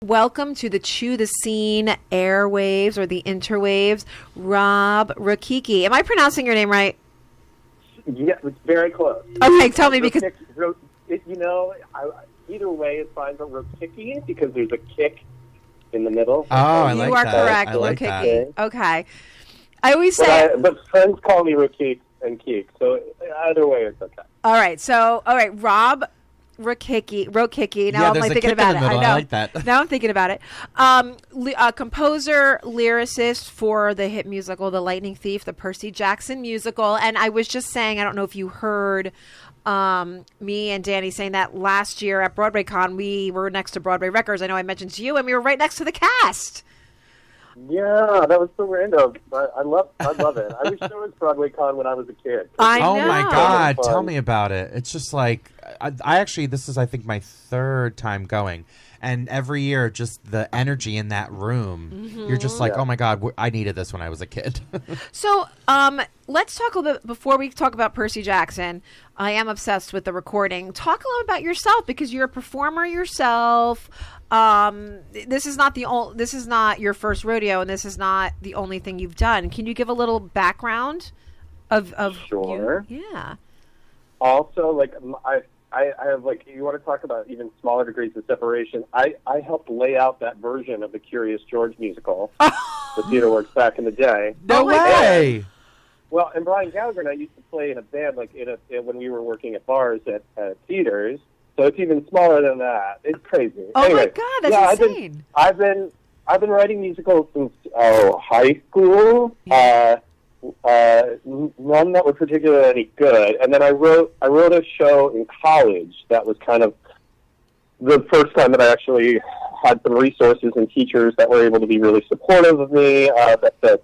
welcome to the Chew the Scene airwaves or the interwaves, Rob ROKICKI. Am I pronouncing your name right? Yeah, it's very close. Okay, tell me because... either way is fine, but ROKICKI because there's a kick in the middle. Oh, I like that. You are correct, ROKICKI. Okay. I always say... But friends call me ROKICKI and Keek, so either way it's okay. All right, Rob ROKICKI. Now I'm thinking about it. I know. I like that. Now I'm thinking about it. Composer, lyricist for the hit musical The Lightning Thief, the Percy Jackson musical. And I was just saying, I don't know if you heard me and Danny saying that last year at Broadway Con, we were next to Broadway Records. I know I mentioned to you, and we were right next to the cast. Yeah, that was so random. I love it. I wish there was Broadway Con when I was a kid. I know. Oh my God, tell me about it. It's just like, I actually, this is I think my third time going. And every year, just the energy in that room, you're just like, oh my God, I needed this when I was a kid. So let's talk a little bit, before we talk about Percy Jackson, I am obsessed with the recording. Talk a little about yourself, because you're a performer yourself. This is not your first rodeo, and this is not the only thing you've done. Can you give a little background of Sure. You? Yeah. Also, like, I have, like, you want to talk about even smaller degrees of separation. I helped lay out that version of the Curious George musical, the theater works back in the day. No way! Well, and Brian Gallagher and I used to play in a band, like, when we were working at bars at theaters. So it's even smaller than that. It's crazy. Oh anyway, my God, that's insane! I've been writing musicals since high school. Yeah. None that were particularly any good, and then I wrote a show in college that was kind of the first time that I actually had some resources and teachers that were able to be really supportive of me at the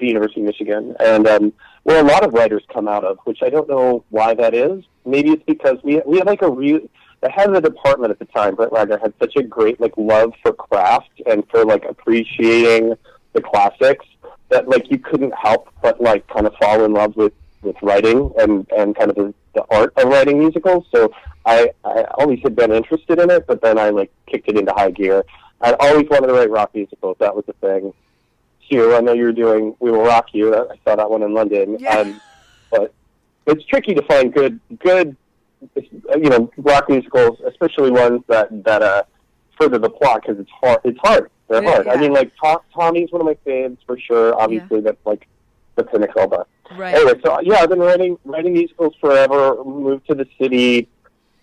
University of Michigan, and where a lot of writers come out of, which I don't know why that is. Maybe it's because we had like the head of the department at the time, Brett Wagner, had such a great like love for craft and for like appreciating the classics, that like you couldn't help but like kind of fall in love with writing and kind of the art of writing musicals. So I always had been interested in it, but then I like kicked it into high gear. I always wanted to write rock musicals. That was the thing. Hugh, I know you were doing We Will Rock You. I saw that one in London. Yeah. But it's tricky to find good rock musicals, especially ones that further the plot, because it's hard. They're hard. Yeah. I mean, like, Tommy's one of my faves for sure. Obviously, that's like the pinnacle. But right. Anyway, so yeah, I've been writing musicals forever. Moved to the city,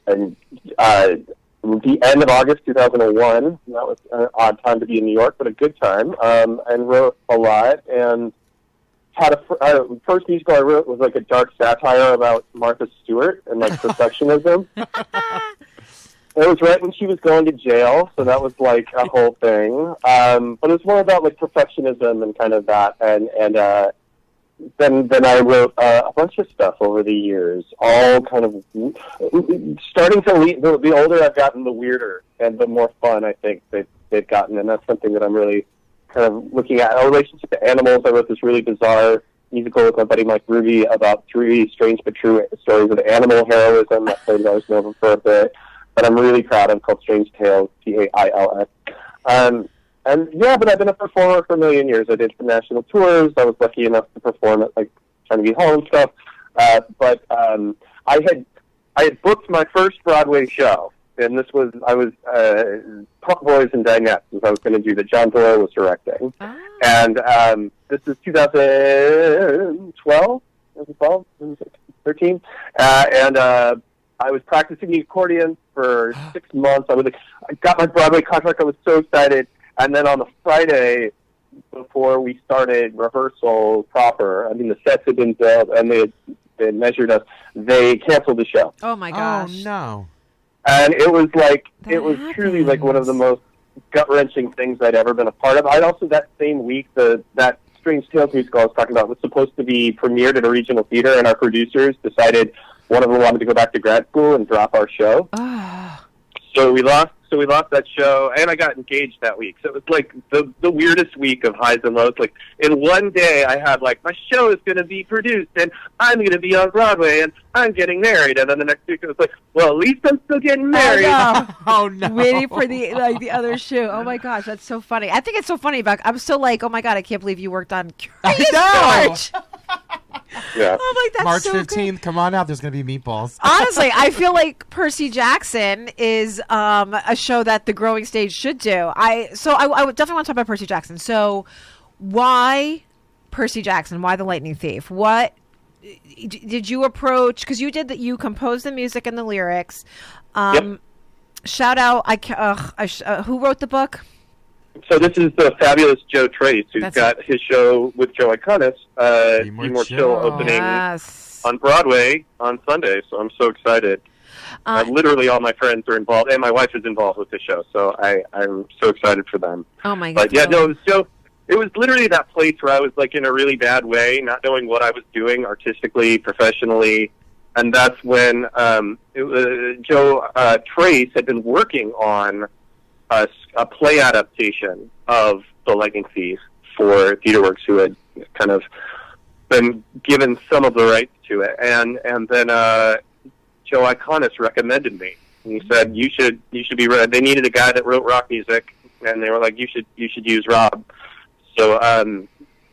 and the end of August 2001. That was an odd time to be in New York, but a good time. And wrote a lot, and had first musical I wrote was like a dark satire about Martha Stewart and like perfectionism. It was right when she was going to jail, so that was like a whole thing. But it was more about like perfectionism and kind of that. And then I wrote a bunch of stuff over the years, all kind of starting to lead. The older I've gotten, the weirder and the more fun I think they've gotten, and that's something that I'm really kind of looking at. Our relationship to animals. I wrote this really bizarre musical with my buddy Mike Ruby about 3 strange but true stories of animal heroism that played Rose Nova for a bit. That I'm really proud of, called Strange Tales, Tails. And yeah, but I've been a performer for a million years. I did some national tours. I was lucky enough to perform at like Carnegie Hall and stuff. But I had booked my first Broadway show, and I was Pump Boys and Dinettes, as I was going to do that John Doyle was directing. Oh. And this is 2012, 13, and I was practicing the accordion for 6 months. I got my Broadway contract. I was so excited. And then on the Friday before we started rehearsal proper, I mean, the sets had been built and they had measured us. They canceled the show. Oh my gosh! Oh no! And it was like happens. Truly like one of the most gut-wrenching things I'd ever been a part of. I'd also that same week that Strange Tales musical I was talking about was supposed to be premiered at a regional theater, and our producers decided one of them wanted to go back to grad school and drop our show. So we lost that show, and I got engaged that week. So it was like the weirdest week of highs and lows. Like in one day, I had like my show is going to be produced, and I'm going to be on Broadway, and I'm getting married. And then the next week, it was like, well, at least I'm still getting married. Oh no! Waiting for the other shoe. Oh my gosh, that's so funny. I think it's so funny. I'm still like, oh my god, I can't believe you worked on Curious George. Yeah. I'm like, that's March so 15th. good. Come on out. There's going to be meatballs. Honestly, I feel like Percy Jackson is a show that the growing stage should do. I would definitely want to talk about Percy Jackson. So, why Percy Jackson? Why the Lightning Thief? What did you approach? Because you composed the music and the lyrics. Yep. Shout out! Who wrote the book? So this is the fabulous Joe Trace, who's That's got his show with Joe Iconis, Be More Chill, opening on Broadway on Sunday. So I'm so excited. Literally all my friends are involved, and my wife is involved with the show. So I'm so excited for them. Oh my god! But yeah, no, it was literally that place where I was like in a really bad way, not knowing what I was doing artistically, professionally. And that's when Joe Trace had been working on a play adaptation of The Lightning Thief for TheaterWorks, who had kind of been given some of the rights to it. And then Joe Iconis recommended me. He said, you should be read. They needed a guy that wrote rock music, and they were like, you should use Rob. So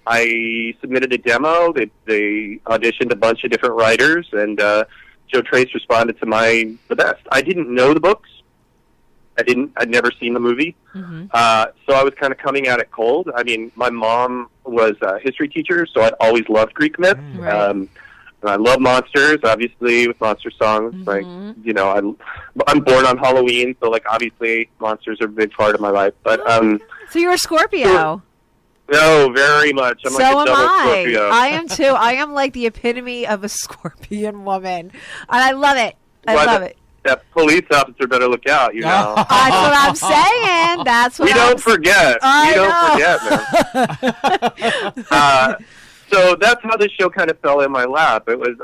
I submitted a demo. They auditioned a bunch of different writers, and Joe Trace responded to the best. I didn't know the books. I'd never seen the movie. Mm-hmm. So I was kind of coming at it cold. I mean, my mom was a history teacher, so I'd always loved Greek myths. Right. And I love monsters, obviously, with monster songs. Mm-hmm. Like, you know, I'm born on Halloween, so, like, obviously monsters are a big part of my life. But so you're a Scorpio. No, very much. I'm like a double Scorpio. I am too. I am like the epitome of a scorpion woman. And I love it. I love it. That police officer better look out, you know. That's what I'm saying. That's what we don't forget. We don't forget, man. So that's how this show kind of fell in my lap. It was,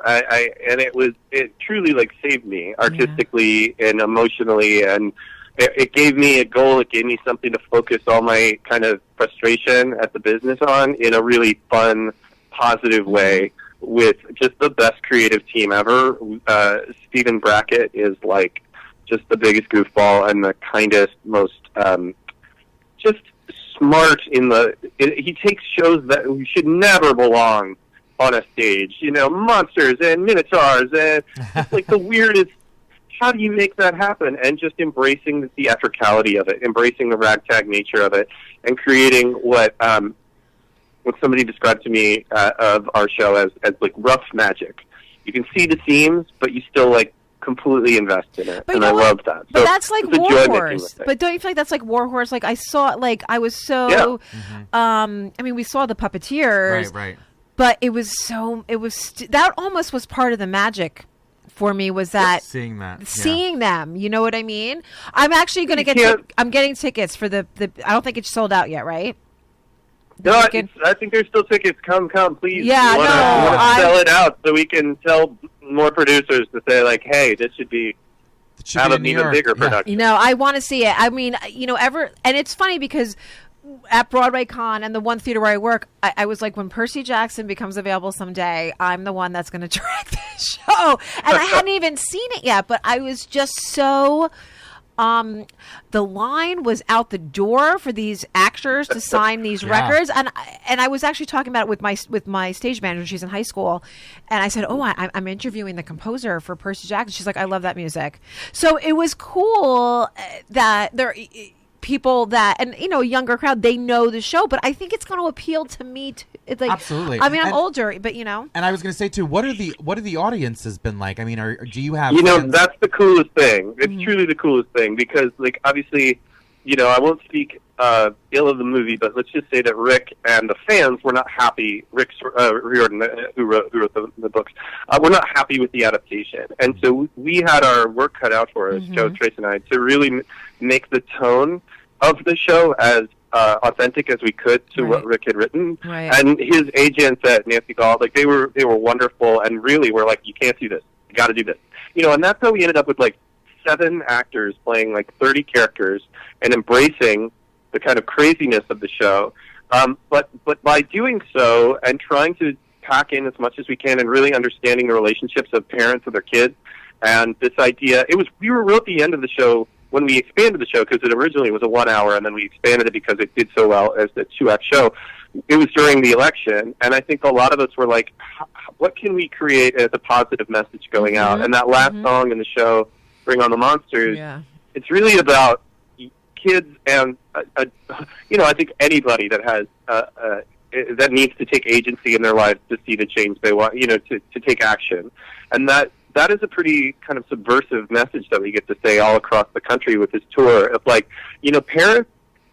it truly like saved me artistically and emotionally, and it gave me a goal. It gave me something to focus all my kind of frustration at the business on in a really fun, positive way, with just the best creative team ever. Stephen Brackett is like just the biggest goofball and the kindest, most just smart he takes shows that should never belong on a stage. You know, monsters and minotaurs and it's like the weirdest. How do you make that happen? And just embracing the theatricality of it, embracing the ragtag nature of it, and creating what somebody described to me of our show as like rough magic. You can see the seams, but you still like completely invest in it, and I love that. But so that's like Warhorse. But don't you feel like that's like Warhorse? Like I saw, like I was so. Yeah. I mean, we saw the Puppeteers, right? But it was so. It was that almost was part of the magic for me. Was that seeing them? You know what I mean? I'm actually going to get. I'm getting tickets for the. I don't think it's sold out yet, right? No, I think there's still tickets. Come, please. Yeah, we want to sell it out so we can tell more producers to say, like, hey, this should be have an even bigger production. You know, I want to see it. I mean, you know, and it's funny because at Broadway Con and the one theater where I work, I was like, when Percy Jackson becomes available someday, I'm the one that's going to direct this show. And I hadn't even seen it yet, but I was just so... the line was out the door for these actors to sign these records, and I was actually talking about it with my stage manager. She's in high school, and I said, "Oh, I'm interviewing the composer for Percy Jackson." She's like, "I love that music." So it was cool that there are people that, and you know, a younger crowd, they know the show, but I think it's going to appeal to me too. It's like, absolutely. I mean, I'm older, but you know. And I was going to say too, what are the audiences been like? I mean, do you have? You know, that's the coolest thing. It's truly the coolest thing because, like, obviously, you know, I won't speak ill of the movie, but let's just say that Rick and the fans were not happy. Rick Riordan, who wrote the books, were not happy with the adaptation, and so we had our work cut out for us, Joe, Trace, and I, to really make the tone of the show as authentic as we could to what Rick had written. Right. And his agents at Nancy Gall, like they were wonderful, and really were like, you can't do this, you got to do this, you know. And that's how we ended up with like 7 actors playing like 30 characters and embracing the kind of craziness of the show. But by doing so and trying to pack in as much as we can and really understanding the relationships of parents with their kids, and this idea, we were real at the end of the show when we expanded the show, because it originally was a 1 hour, and then we expanded it because it did so well as a 2-act show. It was during the election, and I think a lot of us were like, what can we create as a positive message going out? And that last song in the show, Bring on the Monsters, it's really about kids and, I think anybody that has that needs to take agency in their lives to see the change they want, to take action. And that is a pretty kind of subversive message that we get to say all across the country with this tour of like, parents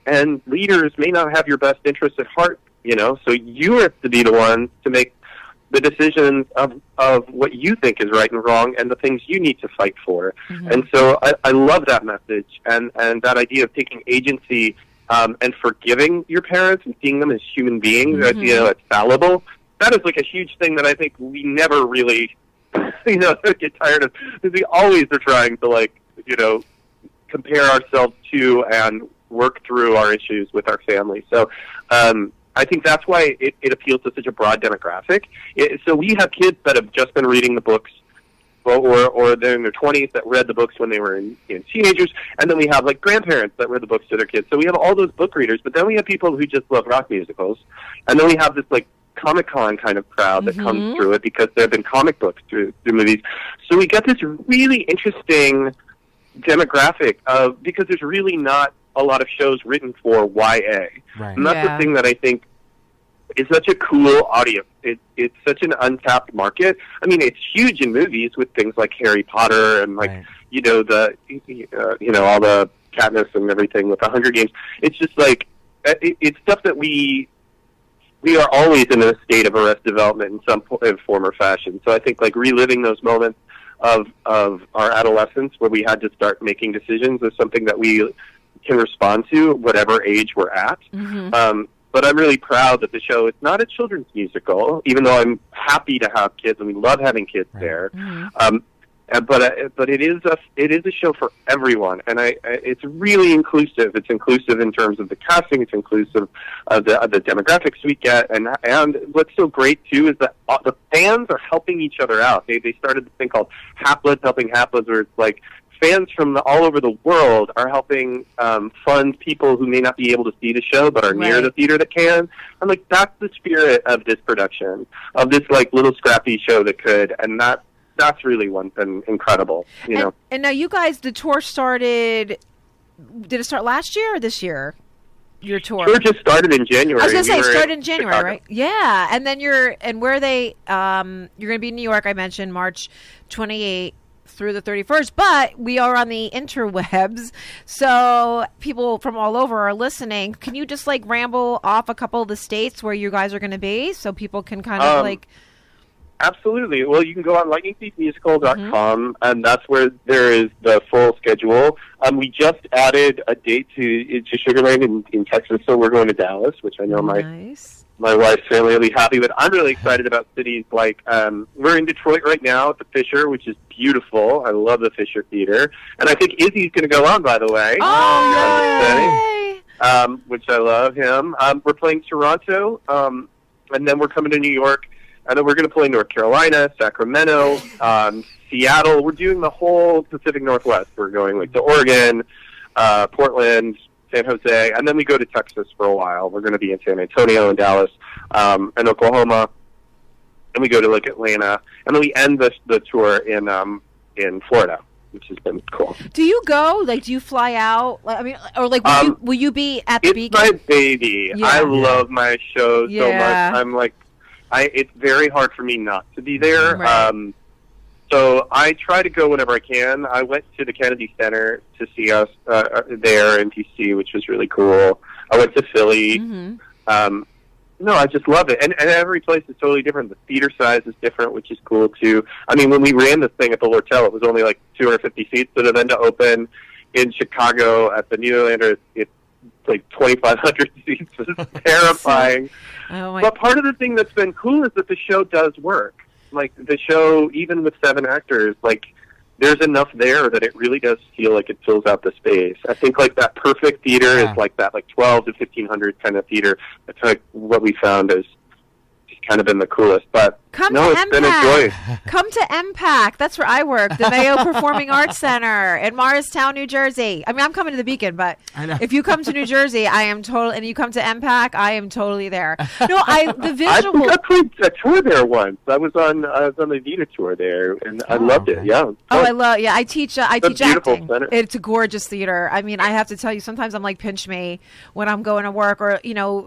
and leaders may not have your best interests at heart, so you have to be the one to make the decisions of what you think is right and wrong and the things you need to fight for. And so I love that message and that idea of taking agency and forgiving your parents and seeing them as human beings, as fallible. That is like a huge thing that I think we never really get tired of, because we always are trying to compare ourselves to and work through our issues with our family. So I think that's why it appeals to such a broad demographic. So we have kids that have just been reading the books, or they're in their 20s that read the books when they were in teenagers, and then we have like grandparents that read the books to their kids. So we have all those book readers, but then we have people who just love rock musicals, and then we have this like Comic-Con kind of crowd that comes through it because there have been comic books through movies. So we get this really interesting demographic because there's really not a lot of shows written for YA. Right. And that's the thing that I think is such a cool audience. It's such an untapped market. I mean, it's huge in movies with things like Harry Potter and like, all the Katniss and everything with the Hunger Games. It's just like, it's stuff that we are always in a state of arrested development in some form or fashion. So I think like reliving those moments of our adolescence where we had to start making decisions is something that we can respond to whatever age we're at. But I'm really proud that the show is not a children's musical, even though I'm happy to have kids and we love having kids there. But it is a show for everyone, and it's really inclusive. It's inclusive in terms of the casting. It's inclusive of the demographics we get, and what's so great too is that the fans are helping each other out. They started this thing called Haplets Helping Haplets, where it's like fans from all over the world are helping fund people who may not be able to see the show but are near the theater that can. I'm like, that's the spirit of this production, of this like little scrappy show that could, and that's really been incredible, know. And now you guys, the tour started. Did it start last year or this year? Your tour? Tour just started in January. I was going to say, it started in January, Chicago. right? Yeah, and then where are they? You're going to be in New York. I mentioned March 28th through the 31st, but we are on the interwebs, so people from all over are listening. Can you just like ramble off a couple of the states where you guys are going to be, so people can kind of like. Absolutely. Well, you can go on lightningthiefmusical.com, and that's where there is the full schedule. We just added a date to Sugar Land in Texas, so we're going to Dallas, which I know my wife's family will be happy with. I'm really excited about cities like, we're in Detroit right now at the Fisher, which is beautiful. I love the Fisher Theater. And I think Izzy's going to go on, by the way. Which I love him. We're playing Toronto, and then we're coming to New York. And then we're going to play North Carolina, Sacramento, Seattle. We're doing the whole Pacific Northwest. We're going like to Oregon, Portland, San Jose, and then we go to Texas for a while. We're going to be in San Antonio and Dallas and Oklahoma, and we go to like Atlanta, and then we end the tour in Florida, which has been cool. Do you go? Like, do you fly out? I mean, or like, will you be at the beacon? It's my baby. Yeah. I love my show so much. I'm like. It's very hard for me not to be there. Right. So I try to go whenever I can. I went to the Kennedy Center to see us there in D.C., which was really cool. I went to Philly. No, I just love it. And every place is totally different. The theater size is different, which is cool, too. I mean, when we ran this thing at the Lortel, it was only like 250 seats. So then to open in Chicago at the Neverland, it's like 2,500 seats. It's terrifying. But part of the thing that's been cool is that the show does work. Like, the show, even with 7 actors, like, there's enough there that it really does feel like it fills out the space. I think like that perfect theater is like that, like 12 to 1500 kind of theater. That's like what we found is just kind of been the coolest. But Come no, to it's been a joy. Come to MPAC. That's where I work, the Mayo Performing Arts Center in Morristown, New Jersey. I mean, I'm coming to the Beacon, but if you come to New Jersey, I am totally, and you come to MPAC, I am totally there. No, the visual. I played a tour there once. I was on the Vita tour there, and I loved it. Yeah. I teach acting. Center. It's a gorgeous theater. I mean, I have to tell you, sometimes I'm like, pinch me when I'm going to work, or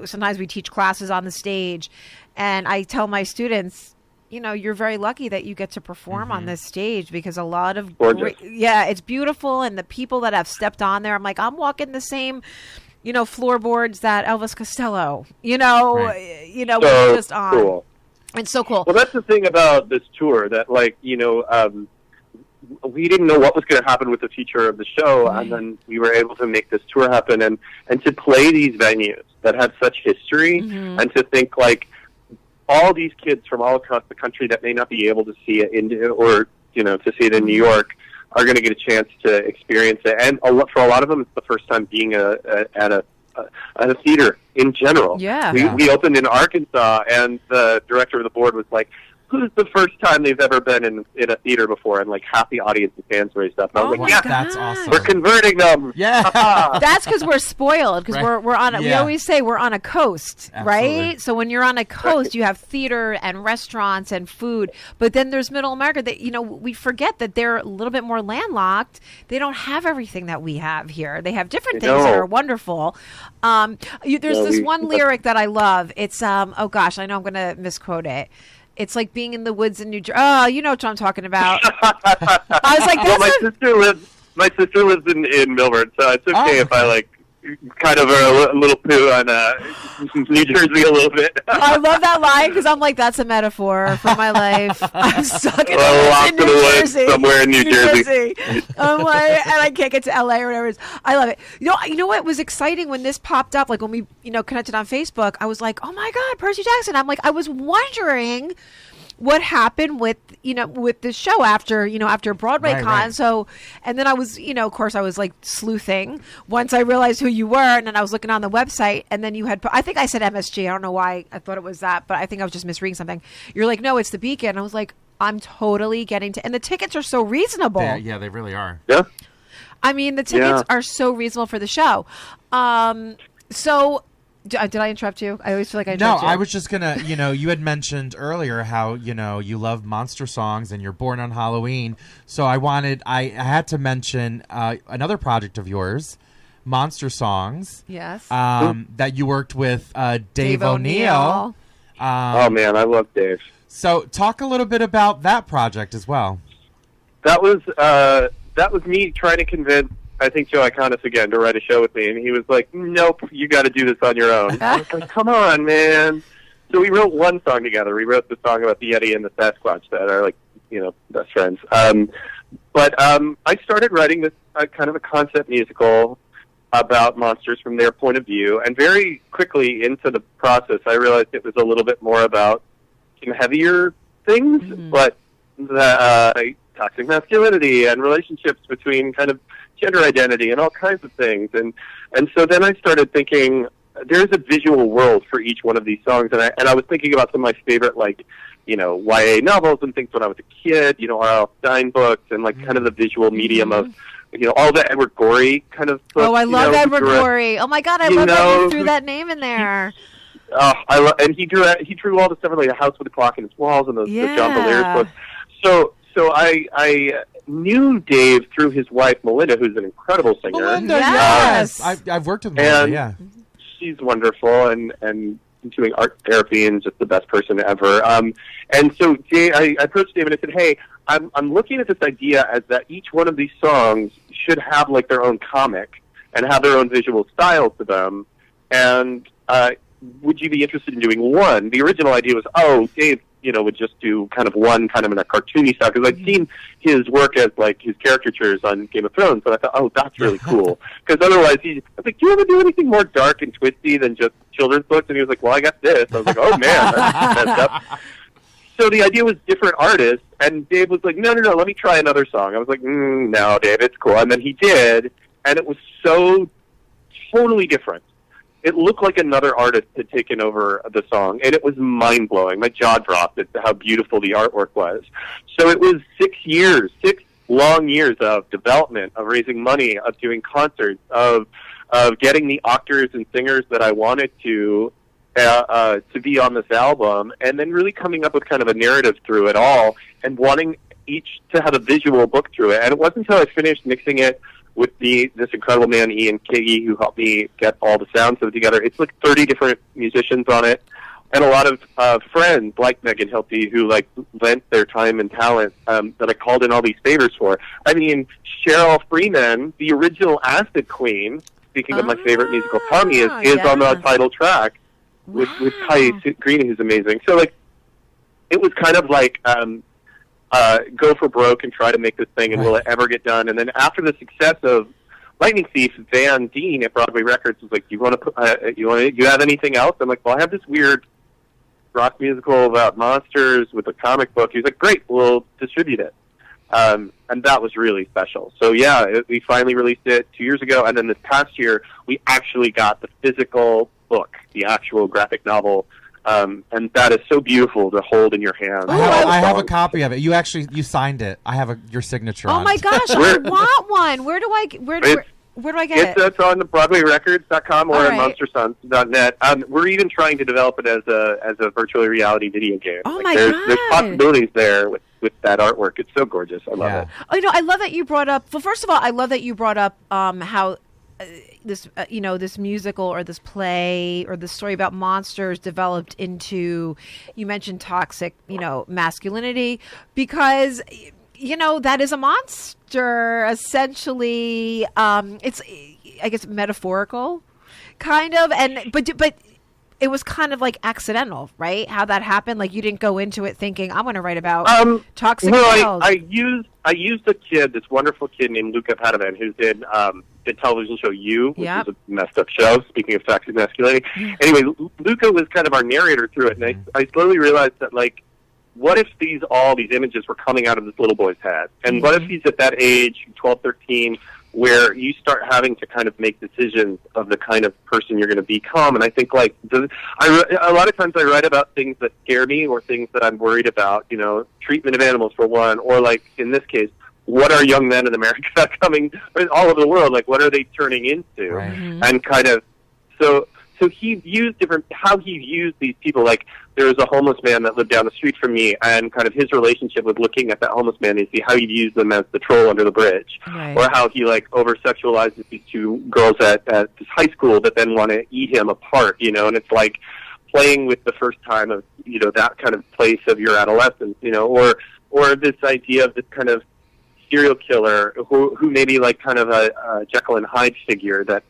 sometimes we teach classes on the stage, and I tell my students, you're very lucky that you get to perform on this stage, because a lot of it's beautiful, and the people that have stepped on there, I'm like, I'm walking the same floorboards that Elvis Costello, was just on. Cool. It's so cool. Well, that's the thing about this tour, that we didn't know what was going to happen with the future of the show, and then we were able to make this tour happen, and to play these venues that have such history, and to think like all these kids from all across the country that may not be able to see it to see it in New York are going to get a chance to experience it. And for a lot of them, it's the first time being at a theater in general. Yeah. We opened in Arkansas, and the director of the board was like, who's the first time they've ever been in a theater before? And like half the audience and fans raised up. And I was like, yeah, that's awesome. We're converting them. Yeah. That's because we're spoiled, because we're on we always say we're on a coast, right? So when you're on a coast, you have theater and restaurants and food, but then there's middle America that, we forget that they're a little bit more landlocked. They don't have everything that we have here. They have different things that are wonderful. There's this one lyric that I love. It's, oh gosh, I know I'm going to misquote it. It's like being in the woods in New Jersey. Oh, you know what I'm talking about. I was like, my sister lives in Milford, so it's okay if I like kind of a little poo on New Jersey a little bit. I love that line, because I'm like, that's a metaphor for my life. I'm stuck in New Jersey, somewhere in New Jersey. I'm like, and I can't get to LA or whatever it is. I love it. You know what was exciting when this popped up? Like when we connected on Facebook, I was like, oh my God, Percy Jackson. I'm like, I was wondering what happened with the show after Broadway Con. Right. So, and then I was, of course I was like sleuthing once I realized who you were, and then I was looking on the website, and then you had, I think I said MSG. I don't know why I thought it was that, but I think I was just misreading something. You're like, no, it's the Beacon. And I was like, I'm totally getting to, and the tickets are so reasonable. Yeah, they really are. Yeah. I mean, the tickets are so reasonable for the show. So, did I interrupt you? I always feel like I interrupt you. No, I was just going to, you had mentioned earlier how, you love monster songs and you're born on Halloween. So I had to mention another project of yours, Monster Songs. Yes. That you worked with Dave O'Neill. Oh, man, I love Dave. So talk a little bit about that project as well. That was me trying to convince, I think, Joe Iconis again to write a show with me, and he was like, nope, you got to do this on your own. I was like, come on, man. So we wrote one song together. We wrote the song about the Yeti and the Sasquatch that are like, best friends. But I started writing this kind of a concept musical about monsters from their point of view, and very quickly into the process, I realized it was a little bit more about some heavier things, but the toxic masculinity and relationships between kind of gender identity and all kinds of things. And so then I started thinking, there's a visual world for each one of these songs. And I was thinking about some of my favorite, YA novels and things when I was a kid, R.L. Stein books, and kind of the visual medium of, all the Edward Gorey kind of books. Oh, I love Edward Gorey. Oh my God, I love that you threw that name in there. And he drew all the stuff like A House with a Clock in Its Walls and the John Belair's books. So I knew Dave through his wife, Melinda, who's an incredible singer. Melinda, yes. I've worked with Melinda, she's wonderful and doing art therapy and just the best person ever. And so I approached Dave and I said, hey, I'm looking at this idea as that each one of these songs should have their own comic and have their own visual style to them. And would you be interested in doing one? The original idea was, Dave, would just do kind of one kind of in a cartoony style, because I'd seen his work as his caricatures on Game of Thrones, but I thought, that's really cool. Because otherwise, I was like, do you ever do anything more dark and twisty than just children's books? And he was like, well, I got this. I was like, oh man, that's messed up. so the idea was different artists, and Dave was like, no, let me try another song. I was like, no, Dave, it's cool. And then he did, and it was so totally different. It looked like another artist had taken over the song, and it was mind-blowing. My jaw dropped at how beautiful the artwork was. So it was 6 long years of development, of raising money, of doing concerts, of getting the actors and singers that I wanted to be on this album, and then really coming up with kind of a narrative through it all, and wanting each to have a visual book through it. And it wasn't until I finished mixing it with this incredible man, Ian Kiggy, who helped me get all the sounds of it together. It's like 30 different musicians on it, and a lot of friends like Megan Hilty who like lent their time and talent that I called in all these favors for. I mean, Cheryl Freeman, the original Acid Queen, speaking of my favorite musical, Tommy, is on the title track with Ty Green, who's amazing. So like, it was kind of like go for broke and try to make this thing, and will it ever get done? And then after the success of Lightning Thief, Van Dean at Broadway Records was like, "You want to you have anything else?" I'm like, "Well, I have this weird rock musical about monsters with a comic book." He's like, "Great, we'll distribute it." And that was really special. So yeah, we finally released it 2 years ago, and then this past year we actually got the physical book, the actual graphic novel. And that is so beautiful to hold in your hand. I have a copy of it. You signed it. I have your signature on it. Oh my gosh, I want one. Where do I get it? It's on the BroadwayRecords.com or on MonsterSons.net. We're even trying to develop it as a virtual reality video game. Oh like my God. There's possibilities there with that artwork. It's so gorgeous. I love it. Oh, I love that you brought up. Well, first of all, I love that you brought up how this this musical or this play or this story about monsters developed into, you mentioned toxic masculinity, because that is a monster essentially. It's, I guess, metaphorical kind of, and but it was kind of like accidental, right? How that happened. Like, you didn't go into it thinking, I'm going to write about toxic males. I used a kid, this wonderful kid named Luca Padovan, who did the television show You, which was a messed up show, speaking of toxic masculinity. Anyway, Luca was kind of our narrator through it, and I slowly realized that, like, what if all these images were coming out of this little boy's head? And what if he's at that age, 12, 13, where you start having to kind of make decisions of the kind of person you're going to become? And I think, like, a lot of times I write about things that scare me or things that I'm worried about, treatment of animals for one, or, like, in this case, what are young men in America coming all over the world? Like, what are they turning into? Right. And kind of, so he used how he used these people. Like, there was a homeless man that lived down the street from me, and kind of his relationship with looking at that homeless man and see how he'd use them as the troll under the bridge. Right. Or how he, like, over-sexualizes these two girls at this high school that then want to eat him apart, and it's like playing with the first time of, that kind of place of your adolescence, or this idea of this kind of serial killer who may be like kind of a Jekyll and Hyde figure that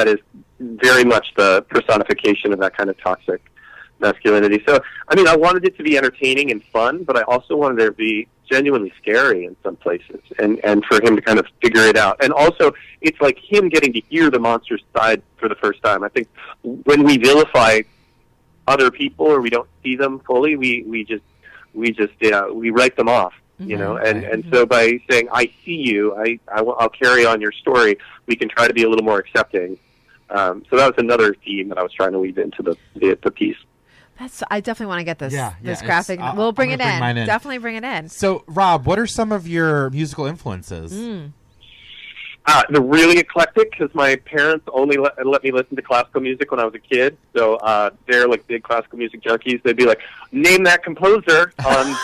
is very much the personification of that kind of toxic masculinity. So, I mean, I wanted it to be entertaining and fun, but I also wanted it to be genuinely scary in some places, and for him to kind of figure it out. And also, it's like him getting to hear the monster side for the first time. I think when we vilify other people or we don't see them fully, we just write them off. And so by saying, I see you, I'll carry on your story, we can try to be a little more accepting. So that was another theme that I was trying to weave into the piece. I definitely want to get this this it's, graphic. We'll bring it in. Mine in. Definitely bring it in. So, Rob, what are some of your musical influences? They're really eclectic because my parents only let me listen to classical music when I was a kid. So they're like big classical music junkies. They'd be like, name that composer on,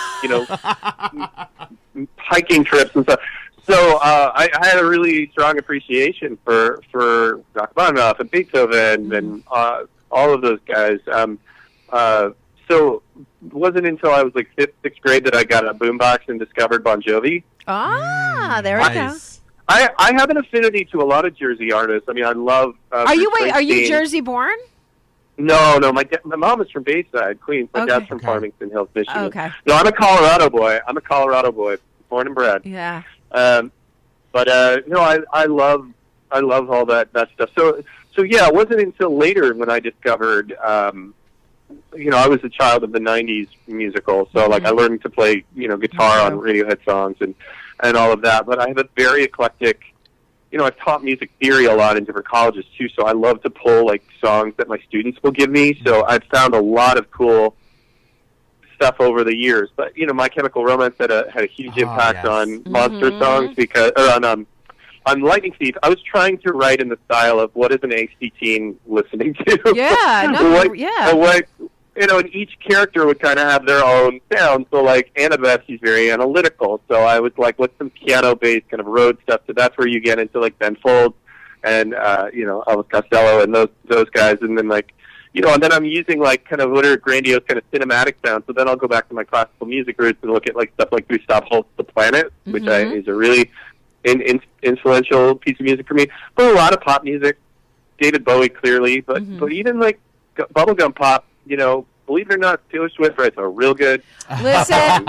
hiking trips and stuff. So I had a really strong appreciation for Rachmaninoff and Beethoven and all of those guys. So it wasn't until I was like 5th, 6th grade that I got a boombox and discovered Bon Jovi. There we go. I have an affinity to a lot of Jersey artists. I mean, I love. Are you Jersey born? No. My mom is from Bayside, Queens. My dad's from Farmington Hills, Michigan. Okay. No, I'm a Colorado boy. Born and bred. Yeah. But I love all that stuff. So yeah, it wasn't until later when I discovered I was a child of the '90s musical, so like I learned to play, guitar on Radiohead songs and all of that. But I have a very eclectic. I've taught music theory a lot in different colleges too, so I love to pull like songs that my students will give me. So I've found a lot of cool stuff over the years. But My Chemical Romance had a huge impact on monster songs because on Lightning Thief, I was trying to write in the style of what is an angsty teen listening to. Yeah, and each character would kind of have their own sound. So, like, Annabeth, she's very analytical. So I was like, what's some piano-based kind of road stuff? So that's where you get into, like, Ben Folds and, Elvis Costello and those guys. And then, like, and then I'm using, like, kind of what are grandiose kind of cinematic sounds. So then I'll go back to my classical music roots and look at, like, stuff like Gustav Holst's The Planet, which is a really influential piece of music for me. But a lot of pop music, David Bowie clearly, but even, like, bubblegum pop, believe it or not, Taylor Swift writes a real good. Listen,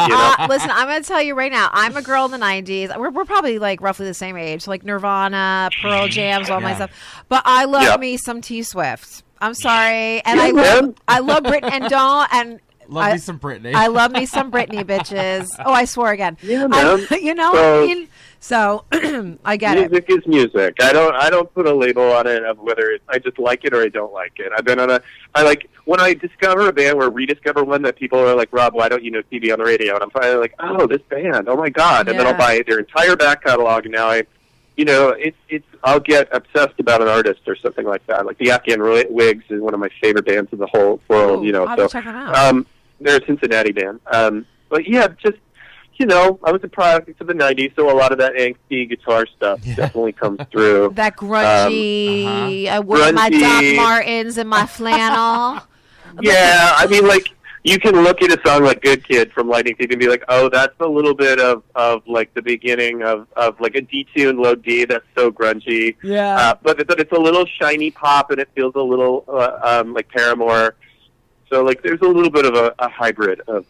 listen. I'm going to tell you right now. I'm a girl in the '90s. We're probably like roughly the same age, so like Nirvana, Pearl Jams, all my stuff. But I love me some T Swift. I'm sorry, and I love Britney and Dawn and. Me some Britney. I love me some Britney, bitches. Oh, I swore again. Yeah, man. So I get it. Music is music. I don't put a label on it of whether I just like it or I don't like it. I've been on when I discover a band or rediscover one that people are like, Rob, why don't you know TV on the radio? And I'm finally like, oh, this band, oh my God. And then I'll buy their entire back catalog, and now I'll get obsessed about an artist or something like that. Like the Afghan Wigs is one of my favorite bands in the whole world. I'll have to check them out. They're a Cincinnati band. But yeah, just I was a product of the '90s, so a lot of that angsty guitar stuff definitely comes through. That grungy. I wore my Doc Martens and my flannel. Yeah, I mean, like, you can look at a song like Good Kid from Lightning Thief and be like, oh, that's a little bit of like the beginning of like a detuned low D that's so grungy. Yeah. But it's a little shiny pop, and it feels a little like Paramore. So like there's a little bit of a hybrid of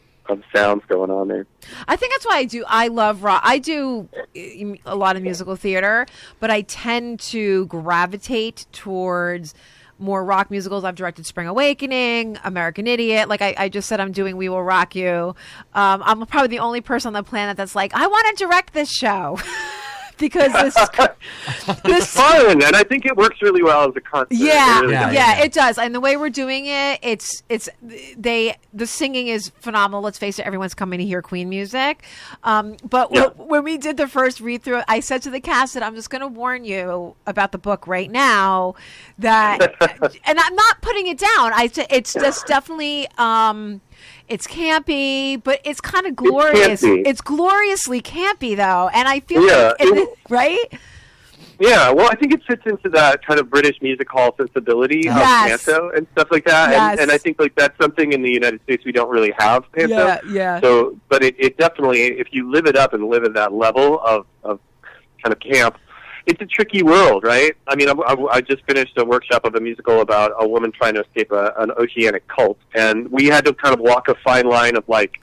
sounds going on there. I think that's why I love rock. I do a lot of musical theater, but I tend to gravitate towards more rock musicals. I've directed Spring Awakening, American Idiot. Like I just said, I'm doing We Will Rock You. I'm probably the only person on the planet that's like, I want to direct this show. Because it's fun, and I think it works really well as a concept. Yeah, it does. And the way we're doing it, the singing is phenomenal. Let's face it, everyone's coming to hear Queen music. But when we did the first read through, I said to the cast that I'm just going to warn you about the book right now. That, and I'm not putting it down. It's just definitely. It's campy, but it's kind of glorious. It's gloriously campy, though, and I feel right? Yeah, well, I think it fits into that kind of British music hall sensibility of panto and stuff like that, and I think like that's something in the United States we don't really have panto. Yeah. So, but it definitely, if you live it up and live at that level of kind of camp. It's a tricky world, right? I mean, I just finished a workshop of a musical about a woman trying to escape an oceanic cult, and we had to kind of walk a fine line of like,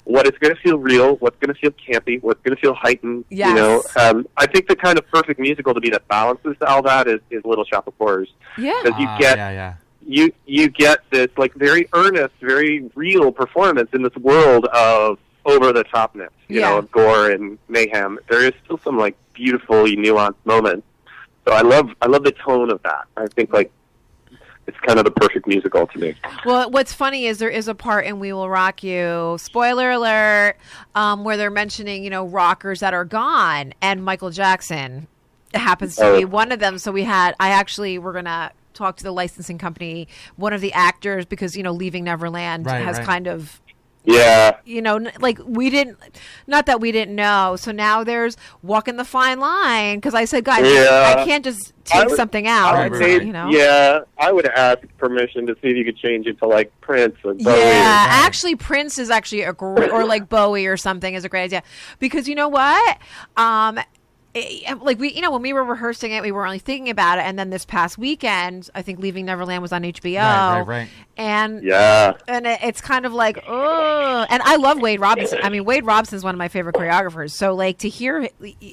what is going to feel real, what's going to feel campy, what's going to feel heightened. Yes. I think the kind of perfect musical to be that balances all that is Little Shop of Horrors. Yeah, because you get this like very earnest, very real performance in this world of over the topness, you know, of gore and mayhem. There is still some like beautifully nuanced moments. So I love the tone of that. I think like it's kind of the perfect musical to me. Well, what's funny is there is a part in We Will Rock You, spoiler alert, where they're mentioning, rockers that are gone, and Michael Jackson happens to be one of them. So we're going to talk to the licensing company, one of the actors, because, Leaving Neverland has kind of... Yeah. Like not that we didn't know. So now there's walking the fine line. Because I said, guys, I can't just take something out. I would ask permission to see if you could change it to like Prince or Bowie. Yeah, actually, Prince is actually a great, or like Bowie or something is a great idea. Because you know what? like when we were rehearsing it, we were only thinking about it, and then this past weekend, I think Leaving Neverland was on HBO, right. and it's kind of like, oh, and I love Wade Robinson. I mean, Wade Robinson is one of my favorite choreographers. So like to hear,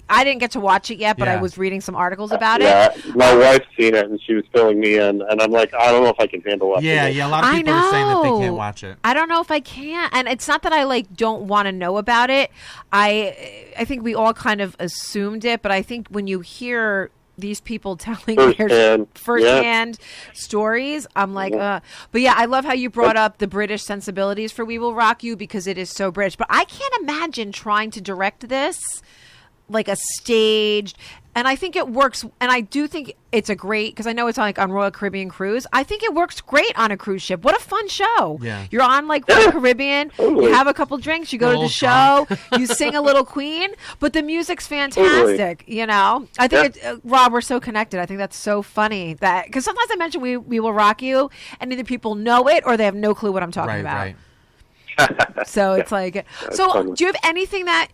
I didn't get to watch it yet, but I was reading some articles about it. Yeah, my wife's seen it, and she was filling me in, and I'm like, I don't know if I can handle watching it. Yeah, a lot of people are saying that they can't watch it. I don't know if I can, and it's not that I like don't want to know about it. I think we all kind of assumed it, but I think when you hear these people telling their firsthand stories, I'm like, but yeah, I love how you brought up the British sensibilities for We Will Rock You, because it is so British. But I can't imagine trying to direct this like a staged. And I think it works, and I do think it's a great, because I know it's on Royal Caribbean Cruise. I think it works great on a cruise ship. What a fun show. Yeah. You're on Royal Caribbean, you have a couple drinks, you go to the show, you sing a little Queen, but the music's fantastic, I think, Rob, we're so connected. I think that's so funny, that because sometimes I mention we Will Rock You, and either people know it or they have no clue what I'm talking about. Right. So it's like, so funny. Do you have anything that,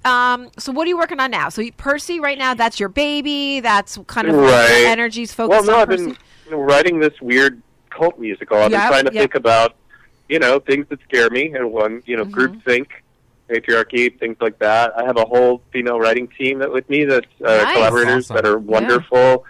so what are you working on now? So Percy right now, that's your baby. That's kind of the energy's focused on Percy. I've been writing this weird cult musical. I've been trying to think about, things that scare me. And one, groupthink, patriarchy, things like that. I have a whole female writing team with me that's collaborators that are wonderful.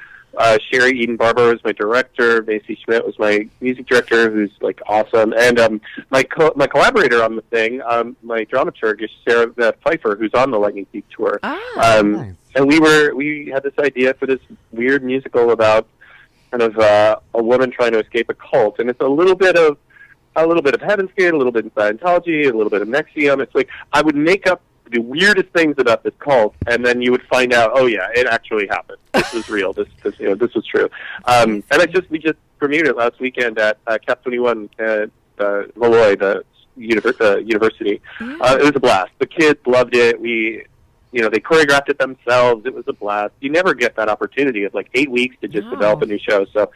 Sherry Eden-Barber was my director. Macy Schmidt was my music director, who's like awesome. And my collaborator on the thing, my dramaturg, is Sarah Pfeiffer, who's on the Lightning Thief tour. Nice. And we had this idea for this weird musical about kind of a woman trying to escape a cult, and it's a little bit of Heaven's Gate, a little bit of Scientology, a little bit of Nexium. It's like I would make up the weirdest things about this cult, and then you would find out, oh yeah, it actually happened. This was real. This was true. And we just premiered it last weekend at Cap 21 at Malloy, the university. It was a blast. The kids loved it. They choreographed it themselves. It was a blast. You never get that opportunity of 8 weeks to just develop a new show. So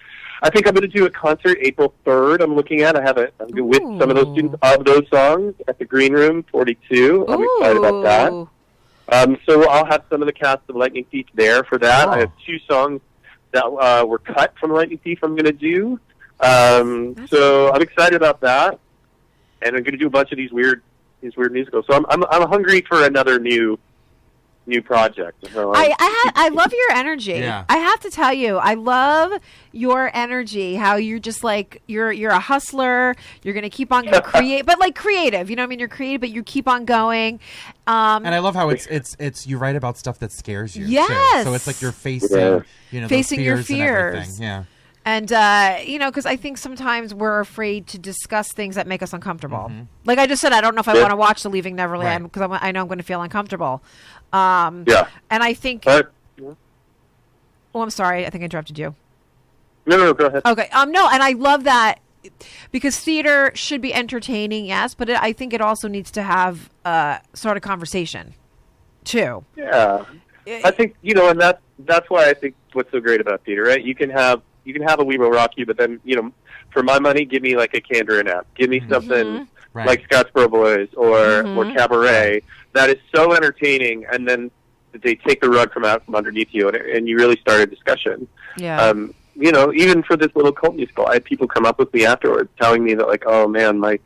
I think I'm going to do a concert April 3rd. I'm looking at. I'm with some of those students of those songs at the Green Room 42. I'm excited about that. So I'll have some of the cast of Lightning Thief there for that. I have 2 songs that were cut from Lightning Thief I'm going to do. So I'm excited about that, and I'm going to do a bunch of these weird musicals. So I'm hungry for another new project. I love your energy. Yeah. I have to tell you, I love your energy. How you're just you're a hustler. You're gonna keep on create, but creative. You know what I mean? You're creative, but you keep on going. And I love how it's you write about stuff that scares you. Yes. Too. So it's like you're facing facing your fears. And everything. Yeah. And, because I think sometimes we're afraid to discuss things that make us uncomfortable. Mm-hmm. Like I just said, I don't know if I want to watch The Leaving Neverland because I know I'm going to feel uncomfortable. And I think... I'm sorry. I think I interrupted you. No, go ahead. Okay. No, and I love that because theater should be entertaining, yes, but I think it also needs to have sort of conversation, too. Yeah. I think, and that's why I think what's so great about theater, right? You can have a We Will Rock You, but then, for my money, give me like a Candor and App. Give me something like Scottsboro Boys or Cabaret that is so entertaining, and then they take the rug from underneath you, and you really start a discussion. Yeah. Even for this little cult musical, I had people come up with me afterwards telling me that, oh man, my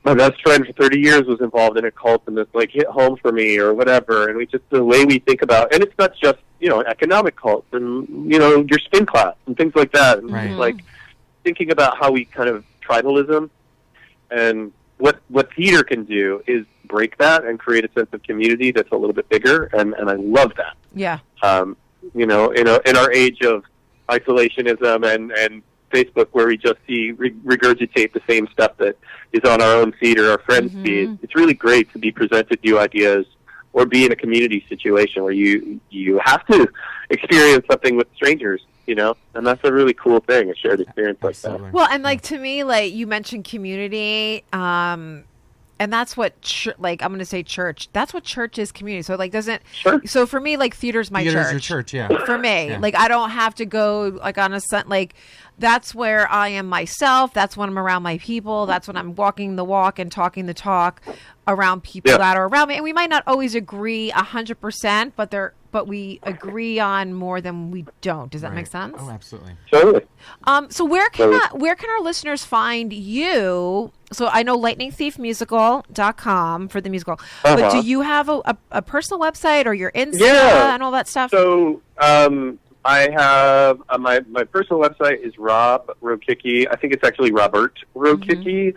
best friend for 30 years was involved in a cult, and this hit home for me or whatever. And the way we think about, and it's not just economic cults and your spin class and things like that. And thinking about how we kind of tribalism, and what theater can do is break that and create a sense of community that's a little bit bigger. And I love that. Yeah. In our age of isolationism and Facebook, where we just regurgitate the same stuff that is on our own feed or our friends' feed. It's really great to be presented new ideas or be in a community situation where you have to experience something with strangers, and that's a really cool thing, a shared experience like that. Well, and to me, you mentioned community, and that's what, I'm going to say church. That's what church is, community. So, doesn't... Sure. So, for me, theater's my church. Theater's your church, yeah. For me. Yeah. I don't have to go, on a... that's where I am myself. That's when I'm around my people. That's when I'm walking the walk and talking the talk around people that are around me. And we might not always agree 100%, but they're but we agree on more than we don't. Does that make sense? Oh, absolutely. Totally. So where can our listeners find you? So I know lightningthiefmusical.com for the musical, but do you have a personal website or your Insta and all that stuff? So I have my personal website is Rob ROKICKI. I think it's actually Robert ROKICKI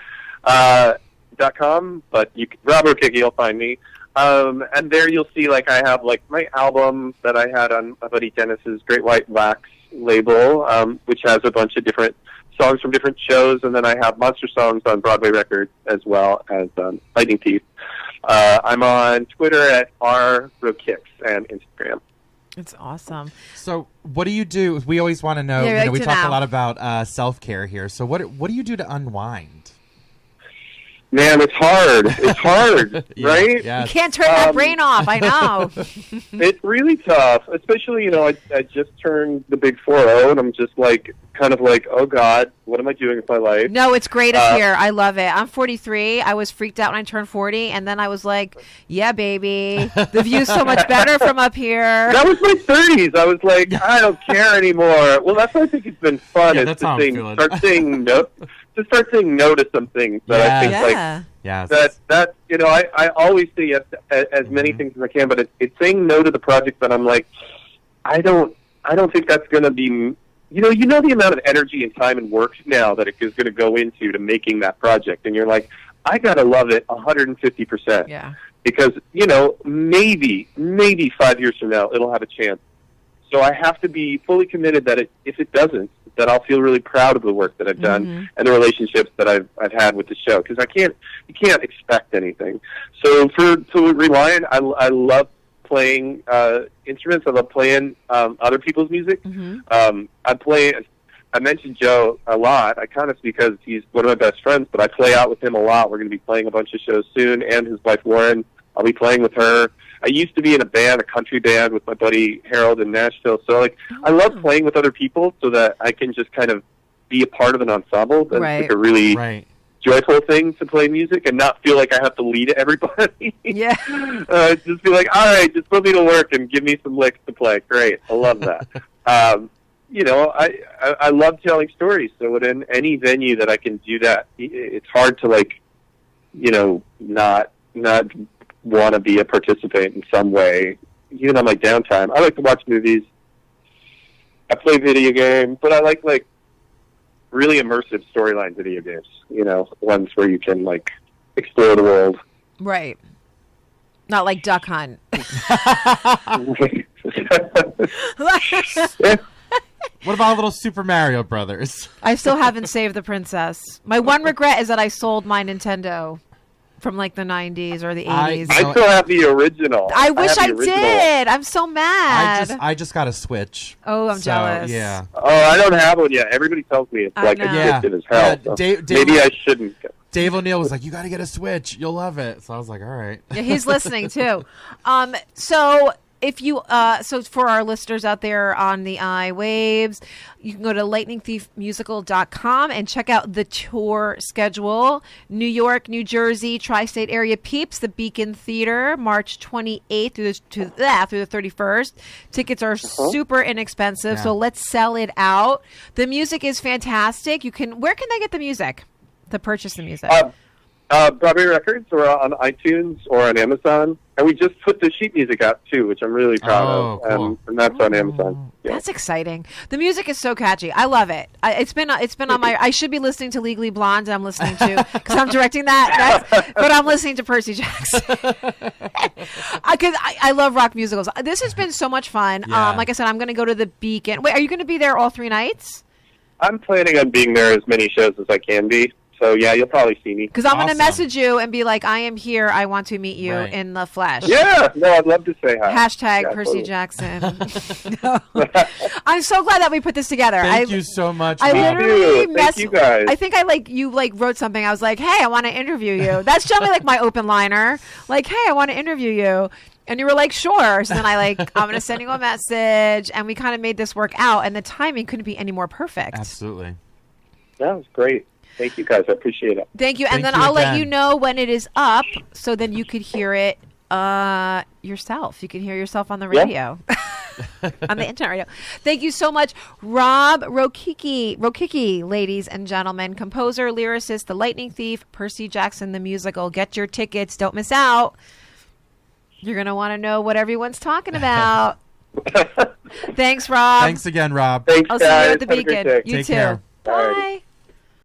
.com, but Rob ROKICKI, you'll find me. And there you'll see I have my album that I had on my buddy Dennis's Great White Wax label, which has a bunch of different songs from different shows, and then I have monster songs on Broadway Records as well as Lightning Thief. I'm on Twitter at @RRoKicks and Instagram. It's awesome. So what do you do? We always want to know. We talk a lot about self-care here. So what do you do to unwind? Man, it's hard. It's hard, right? You can't turn that brain off. I know. It's really tough, especially, I just turned the big 4-0, and I'm just oh God, what am I doing with my life? No, it's great up here. I love it. I'm 43. I was freaked out when I turned 40, and then I was like, yeah, baby, the view's so much better from up here. That was my 30s. I was like, I don't care anymore. Well, that's why I think it's been fun. Yeah, is to start saying no. To start saying no to some things that I think that I always say yes to as many things as I can, but it's saying no to the project that I'm like, I don't think that's going to be, the amount of energy and time and work now that it is going to go into making that project, and you're like, I got to love it 150%. Yeah. Because maybe 5 years from now it'll have a chance. So I have to be fully committed that if it doesn't, that I'll feel really proud of the work that I've done and the relationships that I've had with the show. Because you can't expect anything. So to Reliant, I love playing instruments. I love playing other people's music. I mentioned Joe a lot. Because he's one of my best friends, but I play out with him a lot. We're going to be playing a bunch of shows soon, and his wife Moran. I'll be playing with her. I used to be in a country band with my buddy Harold in Nashville. So I love playing with other people so that I can just kind of be a part of an ensemble. That's a really joyful thing to play music and not feel like I have to lead everybody. Yeah. Just be like, all right, just put me to work and give me some licks to play. Great. I love that. I love telling stories. So in any venue that I can do that, it's hard to not want to be a participant in some way, even on my downtime. I like to watch movies. I play video games, but I like really immersive storyline video games. Ones where you can explore the world. Right. Not like Duck Hunt. What about little Super Mario Brothers? I still haven't saved the princess. My one regret is that I sold my Nintendo from the 90s or the 80s. I still have the original. I wish I did. I'm so mad. I just got a Switch. Oh, I'm jealous. Yeah. Oh, I don't have one yet. Everybody tells me it's addictive as hell. So maybe I shouldn't. Dave O'Neill was like, you got to get a Switch. You'll love it. So I was like, all right. Yeah, he's listening too. So if you, for our listeners out there on the airwaves, you can go to lightningthiefmusical.com and check out the tour schedule. New York, New Jersey, tri-state area peeps, the Beacon Theater, March 28th through the 31st. Tickets are super inexpensive, so let's sell it out. The music is fantastic. Where can they get the music? To purchase the music? Broadway Records, or on iTunes, or on Amazon. And we just put the sheet music out, too, which I'm really proud of. Cool. And that's on Amazon. Yeah. That's exciting. The music is so catchy. I love it. It's been on my... I should be listening to Legally Blonde, I'm listening to, because I'm directing that. But I'm listening to Percy Jackson. Because I love rock musicals. This has been so much fun. Yeah. Like I said, I'm going to go to the Beacon. Wait, are you going to be there all 3 nights? I'm planning on being there as many shows as I can be. So, yeah, you'll probably see me. Because I'm going to message you and be like, I am here. I want to meet you in the flesh. Yeah. No, I'd love to say hi. Hashtag Percy Jackson. I'm so glad that we put this together. Thank you so much. I literally Thank you guys. I think you wrote something. I was like, hey, I want to interview you. That's generally my open liner. Like, hey, I want to interview you. And you were like, sure. So then I'm going to send you a message. And we kind of made this work out. And the timing couldn't be any more perfect. Absolutely. That was great. Thank you, guys. I appreciate it. Thank you. And then I'll let you know when it is up, so then you could hear it yourself. You can hear yourself on the radio. On the internet radio. Thank you so much, Rob ROKICKI, ladies and gentlemen, composer, lyricist, The Lightning Thief, Percy Jackson the musical. Get your tickets. Don't miss out. You're going to want to know what everyone's talking about. Thanks, Rob. Thanks again, Rob. Thanks, I'll guys. see you at the Have a great Beacon. day. You Take too. care. Bye.